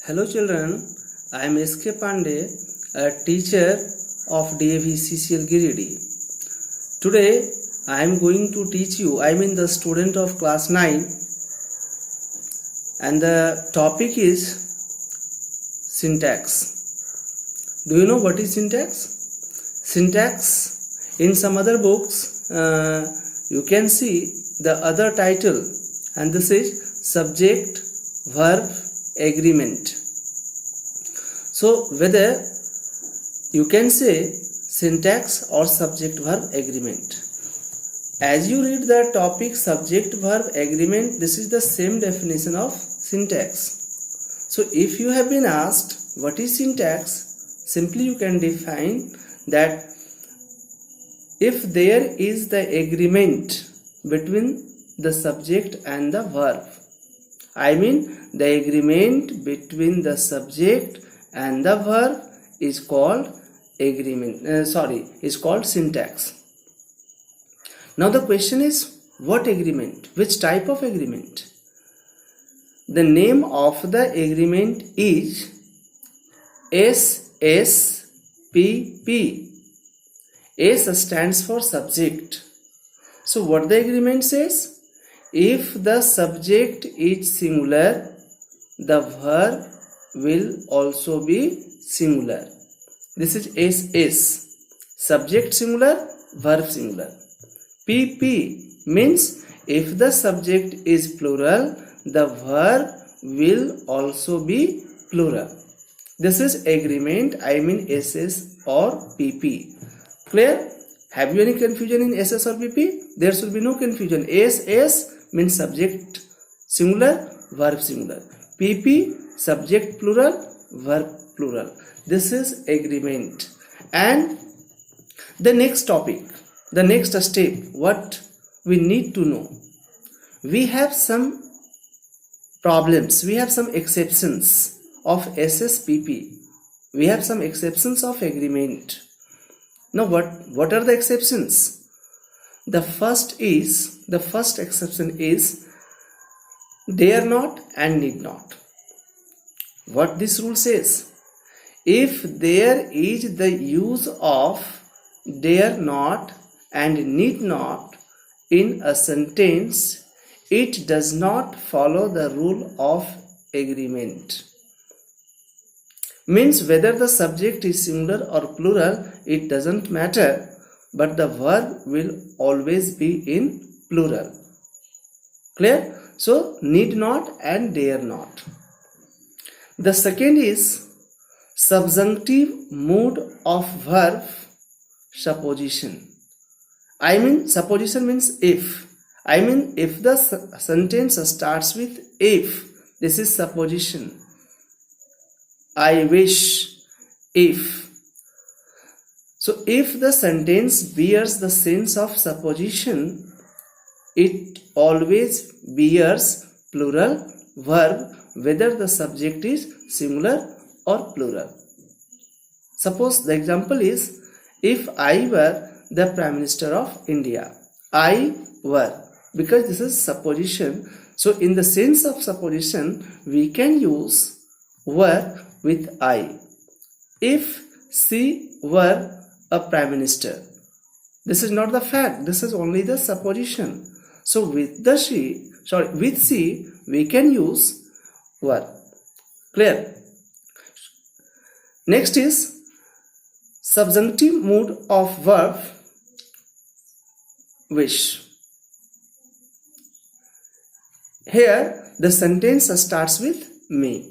Hello children, I am S.K. Pandey, a teacher of DAV CCL Giridi. Today I am going to teach you, I mean the student of class 9, and the topic is syntax. Do you know what is syntax? Syntax, in some other books you can see the other title, and this is subject verb agreement. So whether you can say syntax or subject verb agreement. As you read the topic subject verb agreement, this is the same definition of syntax. So if you have been asked what is syntax, simply you can define that if there is the agreement between the subject and the verb, I mean the agreement between the subject and the verb is called is called syntax. Now the question is, what agreement? Which type of agreement? The name of the agreement is SSPP. S stands for subject. So what the agreement says? If the subject is singular, the verb will also be singular. This is SS. Subject singular, verb singular. PP means if the subject is plural, the verb will also be plural. This is agreement, I mean SS or PP. Clear? Have you any confusion in SS or PP? There should be no confusion. SS means subject singular, verb singular. PP, subject plural, verb plural. This is agreement. And the next topic, the next step, what we need to know. We have some problems, we have some exceptions of SSPP. We have some exceptions of agreement. Now what are the exceptions? The first exception is dare not and need not. What this rule says? If there is the use of dare not and need not in a sentence, it does not follow the rule of agreement. Means whether the subject is singular or plural, it doesn't matter, but the verb will always be in plural. Clear? So need not and dare not. The second is subjunctive mood of verb supposition. I mean supposition means if. I mean if the sentence starts with if, this is supposition. I wish, if. So if the sentence bears the sense of supposition, it always bears plural verb whether the subject is singular or plural. Suppose the example is, if I were the Prime Minister of India. I were, because this is supposition. So in the sense of supposition, we can use were with I. If she were a Prime Minister. This is not the fact, this is only the supposition. So with she, we can use were. Clear? Next is subjunctive mood of verb wish. Here the sentence starts with may.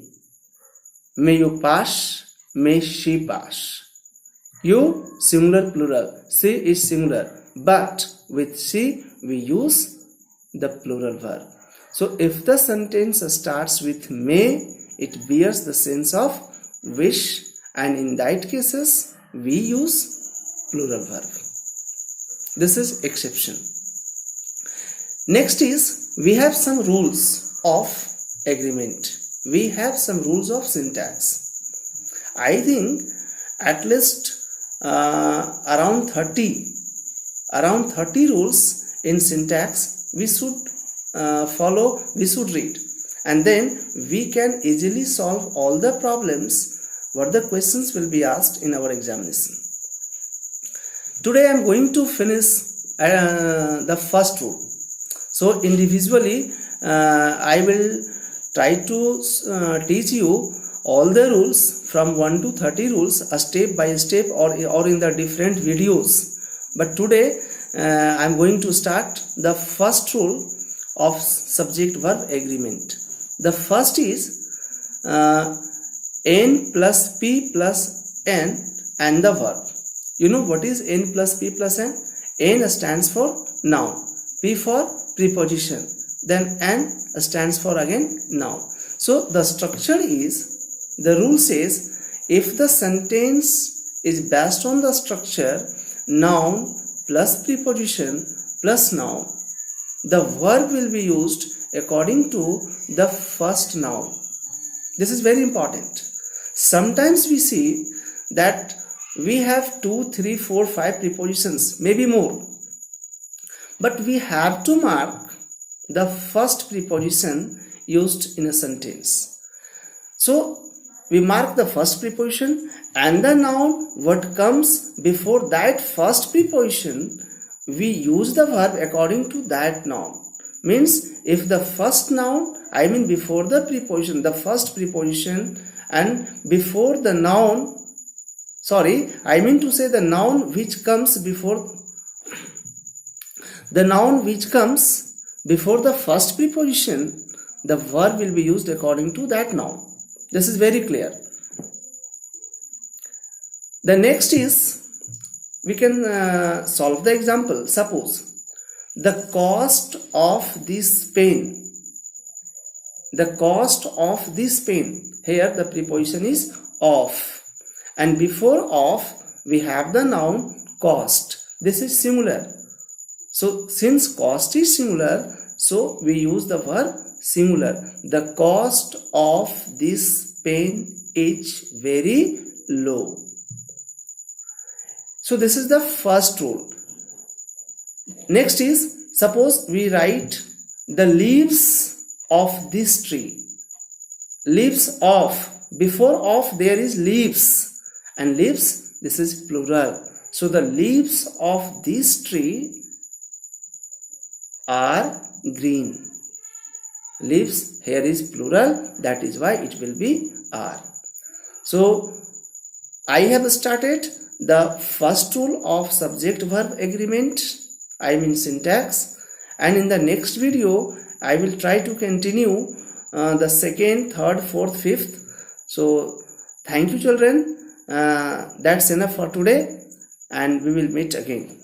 May you pass, may she pass. You, singular plural, she is singular, but with she we use the plural verb. So if the sentence starts with may, it bears the sense of wish, and in that cases we use plural verb. This is exception. Next is, we have some rules of agreement. We have some rules of syntax. I think at least around 30 rules in syntax we should follow, we should read, and then we can easily solve all the problems what the questions will be asked in our examination. Today I am going to finish the first rule. So individually I will try to teach you all the rules from 1 to 30 rules, a step by step or in the different videos. But today I am going to start the first rule of subject verb agreement. The first is n plus p plus n and the verb. You know what is n plus p plus n? N stands for noun, p for preposition, then n stands for again noun. So the structure is, the rule says, if the sentence is based on the structure noun plus preposition plus noun, the verb will be used according to the first noun. This is very important. Sometimes we see that we have 2, 3, 4, 5 prepositions, maybe more, but we have to mark the first preposition used in a sentence. So we mark the first preposition and the noun what comes before that first preposition, we use the verb according to that noun. Means if the first noun, I mean before the preposition, the first preposition and before the noun, I mean to say the noun which comes before the first preposition, the verb will be used according to that noun. This is very clear. The next is, we can solve the example. Suppose the cost of this pen. The cost of this pen. Here the preposition is of, and before of we have the noun cost. This is singular. So since cost is singular, so we use the verb singular. The cost of this pen is very low. So this is the first rule. Next is, suppose we write the leaves of this tree. Leaves of, before of there is leaves, and leaves, this is plural. So the leaves of this tree are green. Leaves here is plural, that is why it will be are. So I have started the first rule of subject verb agreement, I mean syntax, and in the next video I will try to continue the second, third, fourth, fifth. So thank you children, that's enough for today, and we will meet again.